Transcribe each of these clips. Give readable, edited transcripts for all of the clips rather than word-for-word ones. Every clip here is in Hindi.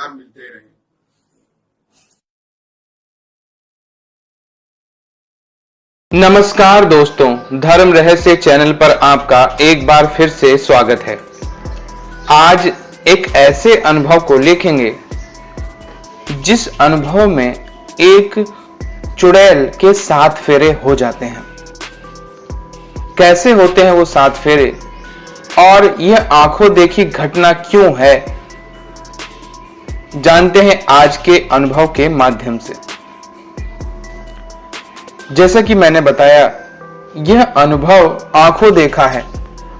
समाचार मिलते रहे। नमस्कार दोस्तों, धर्म रहस्य चैनल पर आपका एक बार फिर से स्वागत है। आज एक ऐसे अनुभव को लिखेंगे जिस अनुभव में एक चुड़ैल के 7 फेरे हो जाते हैं। कैसे होते हैं वो 7 फेरे और यह आंखों देखी घटना क्यों है, जानते हैं आज के अनुभव के माध्यम से। जैसा कि मैंने बताया, यह अनुभव आंखों देखा है।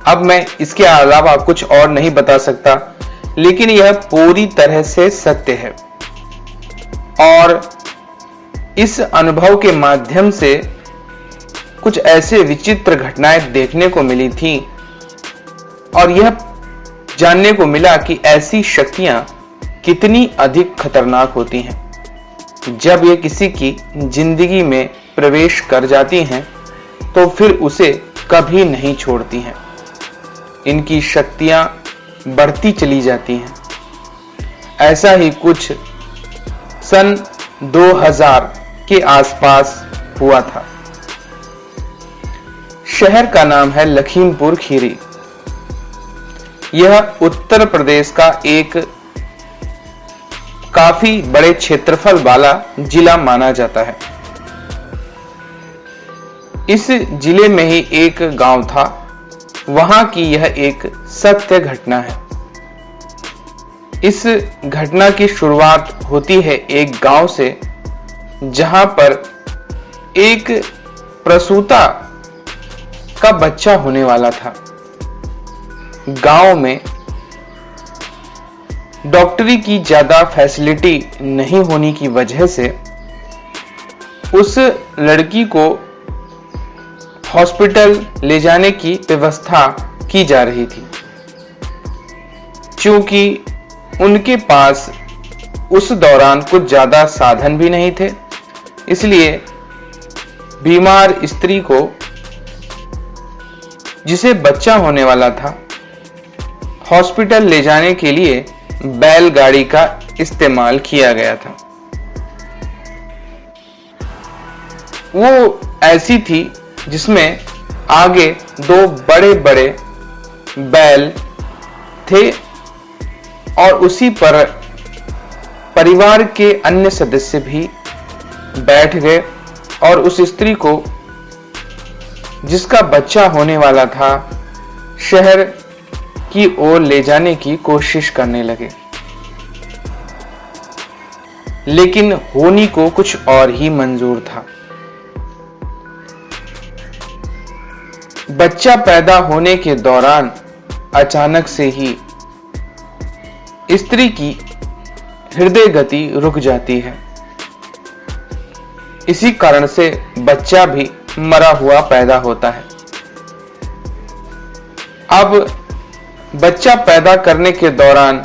अब मैं इसके अलावा कुछ और नहीं बता सकता, लेकिन यह पूरी तरह से सत्य है। और इस अनुभव के माध्यम से कुछ ऐसे विचित्र घटनाएं देखने को मिली थी और यह जानने को मिला कि ऐसी शक्तियां कितनी अधिक खतरनाक होती हैं। जब ये किसी की जिंदगी में प्रवेश कर जाती हैं तो फिर उसे कभी नहीं छोड़ती हैं। इनकी शक्तियां बढ़ती चली जाती हैं। ऐसा ही कुछ सन 2000 के आसपास हुआ था। शहर का नाम है लखीमपुर खीरी। यह उत्तर प्रदेश का एक काफी बड़े क्षेत्रफल वाला जिला माना जाता है। इस जिले में ही एक गांव था। वहां की यह एक सत्य घटना है। इस घटना की शुरुआत होती है एक गांव से, जहां पर एक प्रसूता का बच्चा होने वाला था। गांव में डॉक्टरी की ज्यादा फैसिलिटी नहीं होने की वजह से उस लड़की को हॉस्पिटल ले जाने की व्यवस्था की जा रही थी। क्योंकि उनके पास उस दौरान कुछ ज्यादा साधन भी नहीं थे, इसलिए बीमार स्त्री को, जिसे बच्चा होने वाला था, हॉस्पिटल ले जाने के लिए बैलगाड़ी का इस्तेमाल किया गया था। वो ऐसी थी जिसमें आगे 2 बड़े बड़े बैल थे और उसी पर परिवार के अन्य सदस्य भी बैठ गए और उस स्त्री को, जिसका बच्चा होने वाला था, शहर की ओर ले जाने की कोशिश करने लगे। लेकिन होनी को कुछ और ही मंजूर था। बच्चा पैदा होने के दौरान अचानक से ही स्त्री की हृदय गति रुक जाती है। इसी कारण से बच्चा भी मरा हुआ पैदा होता है। अब बच्चा पैदा करने के दौरान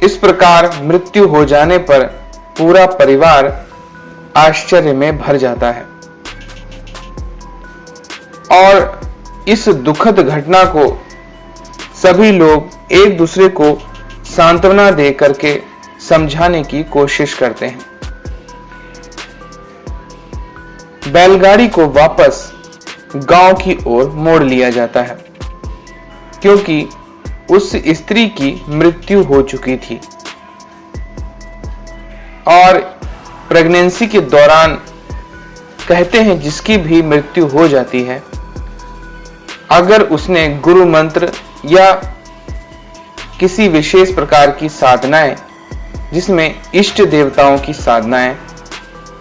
इस प्रकार मृत्यु हो जाने पर पूरा परिवार आश्चर्य में भर जाता है और इस दुखद घटना को सभी लोग एक दूसरे को सांत्वना दे करके समझाने की कोशिश करते हैं। बैलगाड़ी को वापस गांव की ओर मोड़ लिया जाता है, क्योंकि उस स्त्री की मृत्यु हो चुकी थी और प्रेगनेंसी के दौरान कहते हैं जिसकी भी मृत्यु हो जाती है, अगर उसने गुरु मंत्र या किसी विशेष प्रकार की साधनाएं, जिसमें इष्ट देवताओं की साधनाएं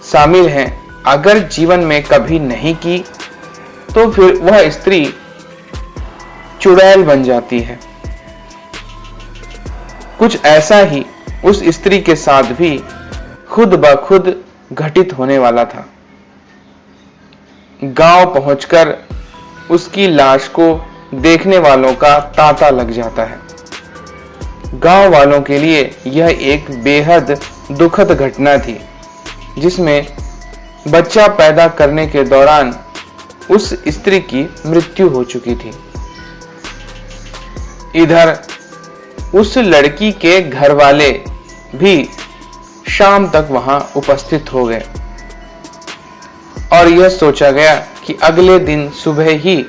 शामिल हैं, अगर जीवन में कभी नहीं की तो फिर वह स्त्री चुड़ैल बन जाती है। कुछ ऐसा ही उस स्त्री के साथ भी खुद ब खुद घटित होने वाला था। गांव पहुंचकर उसकी लाश को देखने वालों का तांता लग जाता है। गांव वालों के लिए यह एक बेहद दुखद घटना थी, जिसमें बच्चा पैदा करने के दौरान उस स्त्री की मृत्यु हो चुकी थी। इधर उस लड़की के घर वाले भी शाम तक वहां उपस्थित हो गए और यह सोचा गया कि अगले दिन सुबह ही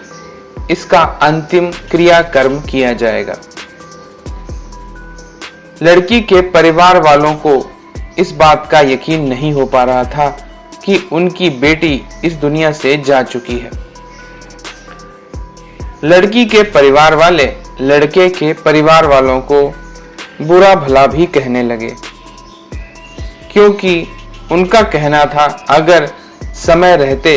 इसका अंतिम क्रियाकर्म किया जाएगा। लड़की के परिवार वालों को इस बात का यकीन नहीं हो पा रहा था कि उनकी बेटी इस दुनिया से जा चुकी है। लड़की के परिवार वाले लड़के के परिवार वालों को बुरा भला भी कहने लगे, क्योंकि उनका कहना था अगर समय रहते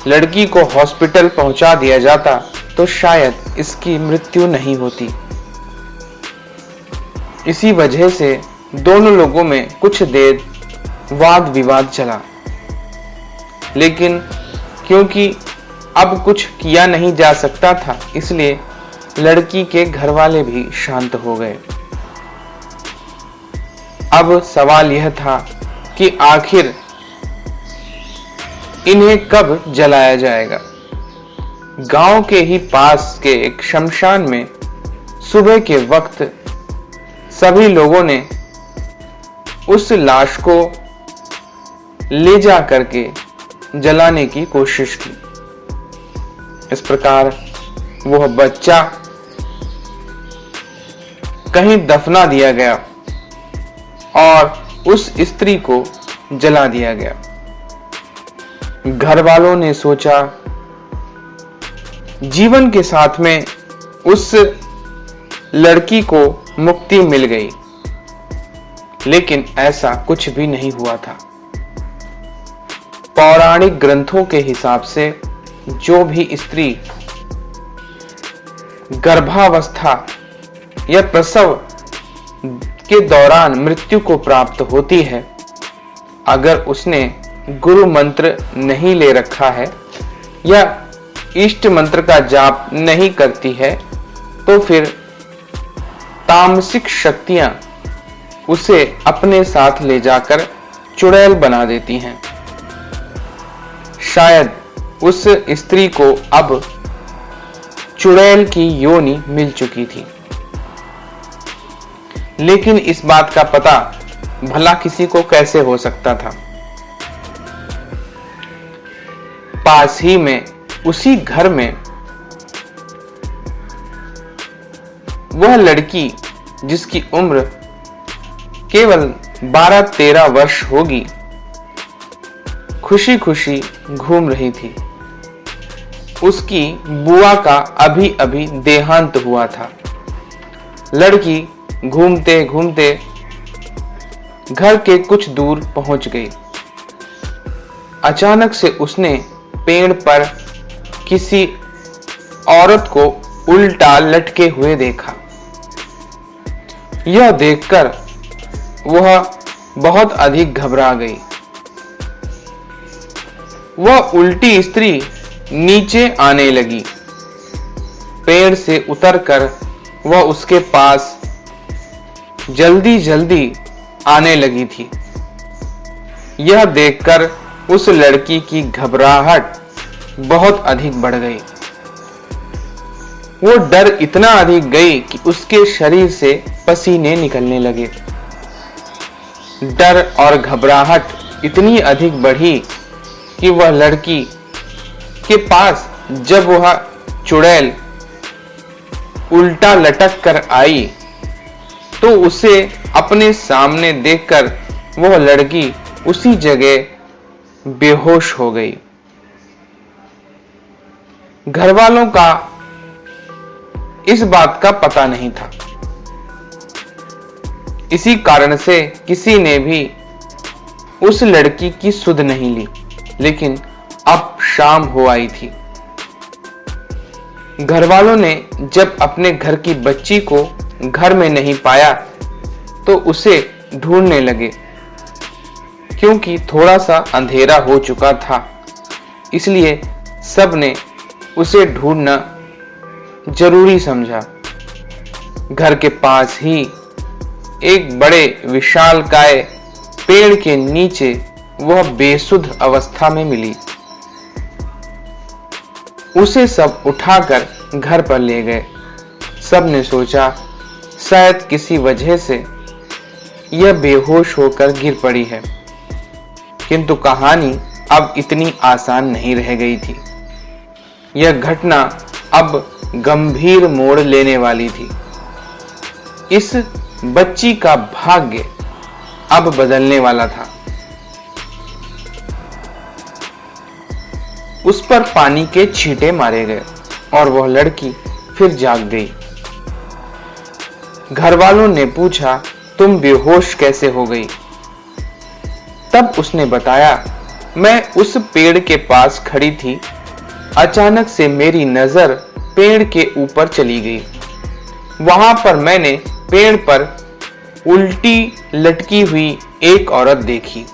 लड़की को हॉस्पिटल पहुंचा दिया जाता तो शायद इसकी मृत्यु नहीं होती। इसी वजह से दोनों लोगों में कुछ देर वाद विवाद चला, लेकिन क्योंकि अब कुछ किया नहीं जा सकता था, इसलिए लड़की के घर वाले भी शांत हो गए। अब सवाल यह था कि आखिर इन्हें कब जलाया जाएगा। गांव के ही पास के एक शमशान में सुबह के वक्त सभी लोगों ने उस लाश को ले जा करके जलाने की कोशिश की। इस प्रकार वह बच्चा कहीं दफना दिया गया और उस स्त्री को जला दिया गया। घर वालों ने सोचा जीवन के साथ में उस लड़की को मुक्ति मिल गई, लेकिन ऐसा कुछ भी नहीं हुआ था। पौराणिक ग्रंथों के हिसाब से जो भी स्त्री गर्भावस्था या प्रसव के दौरान मृत्यु को प्राप्त होती है, अगर उसने गुरु मंत्र नहीं ले रखा है या इष्ट मंत्र का जाप नहीं करती है, तो फिर तामसिक शक्तियां उसे अपने साथ ले जाकर चुड़ैल बना देती हैं। शायद उस स्त्री को अब चुड़ैल की योनि मिल चुकी थी, लेकिन इस बात का पता भला किसी को कैसे हो सकता था। पास ही में उसी घर में वह लड़की जिसकी उम्र केवल 12-13 वर्ष होगी, खुशी खुशी घूम रही थी। उसकी बुआ का अभी अभी देहांत हुआ था। लड़की घूमते घूमते घर के कुछ दूर पहुंच गई। अचानक से उसने पेड़ पर किसी औरत को उल्टा लटके हुए देखा। यह देखकर वह बहुत अधिक घबरा गई। वह उल्टी स्त्री नीचे आने लगी। पेड़ से उतरकर वह उसके पास जल्दी जल्दी आने लगी थी। यह देखकर उस लड़की की घबराहट बहुत अधिक बढ़ गई। वो डर इतना अधिक गई कि उसके शरीर से पसीने निकलने लगे। डर और घबराहट इतनी अधिक बढ़ी कि वह लड़की के पास जब वह चुड़ैल उल्टा लटक कर आई तो उसे अपने सामने देखकर वह लड़की उसी जगह बेहोश हो गई। घर वालों का इस बात का पता नहीं था। इसी कारण से किसी ने भी उस लड़की की सुध नहीं ली। लेकिन अब शाम हो आई थी। घर वालों ने जब अपने घर की बच्ची को घर में नहीं पाया तो उसे ढूंढने लगे। क्योंकि थोड़ा सा अंधेरा हो चुका था, इसलिए सब ने उसे ढूंढना जरूरी समझा। घर के पास ही एक बड़े विशालकाय पेड़ के नीचे वह बेसुध अवस्था में मिली। उसे सब उठाकर घर पर ले गए। सब ने सोचा शायद किसी वजह से यह बेहोश होकर गिर पड़ी है। किंतु कहानी अब इतनी आसान नहीं रह गई थी। यह घटना अब गंभीर मोड़ लेने वाली थी। इस बच्ची का भाग्य अब बदलने वाला था। उस पर पानी के छींटे मारे गए और वह लड़की फिर जाग गई। घर वालों ने पूछा, तुम बेहोश कैसे हो गई? तब उसने बताया, मैं उस पेड़ के पास खड़ी थी। अचानक से मेरी नजर पेड़ के ऊपर चली गई। वहां पर मैंने पेड़ पर उल्टी लटकी हुई एक औरत देखी,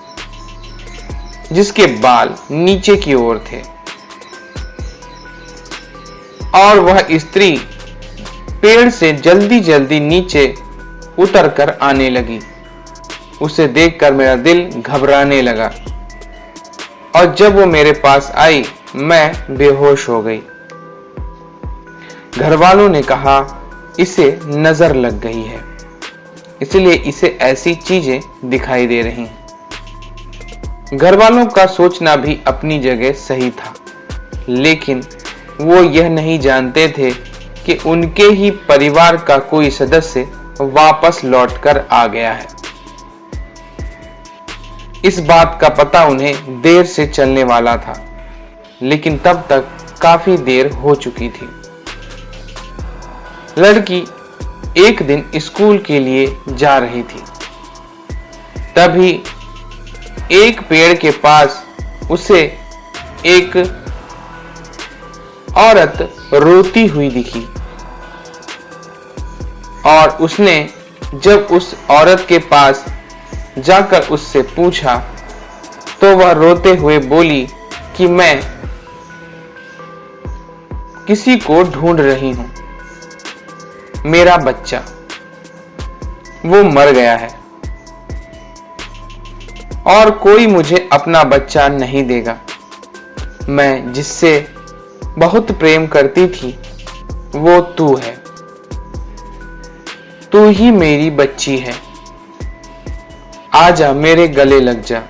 जिसके बाल नीचे की ओर थे और वह स्त्री पेड़ से जल्दी जल्दी नीचे उतरकर आने लगी। उसे देखकर मेरा दिल घबराने लगा और जब वो मेरे पास आई, मैं बेहोश हो गई। घर वालों ने कहा, इसे नजर लग गई है, इसलिए इसे ऐसी चीजें दिखाई दे रही हैं। घर वालों का सोचना भी अपनी जगह सही था, लेकिन वो यह नहीं जानते थे कि उनके ही परिवार का कोई सदस्य वापस लौटकर आ गया है। इस बात का पता उन्हें देर से चलने वाला था, लेकिन तब तक काफी देर हो चुकी थी। लड़की एक दिन स्कूल के लिए जा रही थी। तभी एक पेड़ के पास उसे एक औरत रोती हुई दिखी और उसने जब उस औरत के पास जाकर उससे पूछा तो वह रोते हुए बोली कि मैं किसी को ढूंढ रही हूं। मेरा बच्चा, वो मर गया है और कोई मुझे अपना बच्चा नहीं देगा। मैं जिससे बहुत प्रेम करती थी वो तू है। तू ही मेरी बच्ची है। आजा, मेरे गले लग जा।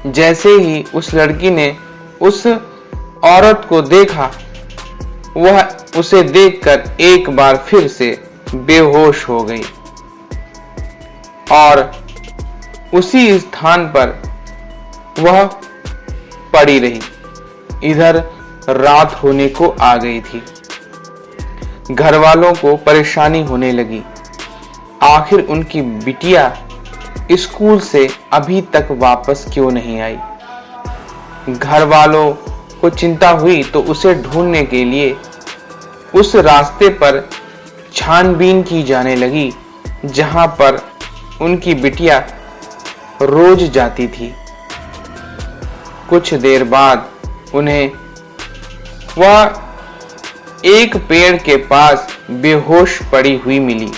जैसे ही उस लड़की ने उस औरत को देखा, वह उसे देखकर एक बार फिर से बेहोश हो गई और उसी स्थान पर वह पड़ी रही। इधर रात होने को आ गई थी। घर वालों को परेशानी होने लगी। आखिर उनकी बिटिया स्कूल से अभी तक वापस क्यों नहीं आई? घर वालों को चिंता हुई तो उसे ढूंढने के लिए उस रास्ते पर छानबीन की जाने लगी जहां पर उनकी बिटिया रोज जाती थी। कुछ देर बाद उन्हें वह एक पेड़ के पास बेहोश पड़ी हुई मिली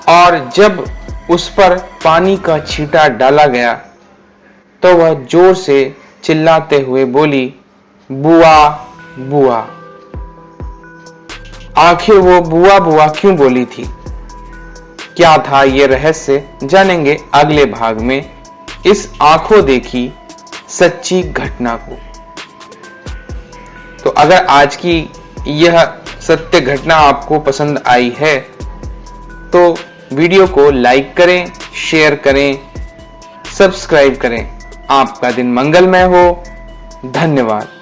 और जब उस पर पानी का छींटा डाला गया तो वह जोर से चिल्लाते हुए बोली, बुआ बुआ। आखिर वो बुआ बुआ क्यों बोली थी? क्या था ये रहस्य, जानेंगे अगले भाग में इस आंखों देखी सच्ची घटना को। तो अगर आज की यह सत्य घटना आपको पसंद आई है तो वीडियो को लाइक करें, शेयर करें, सब्सक्राइब करें। आपका दिन मंगलमय हो। धन्यवाद।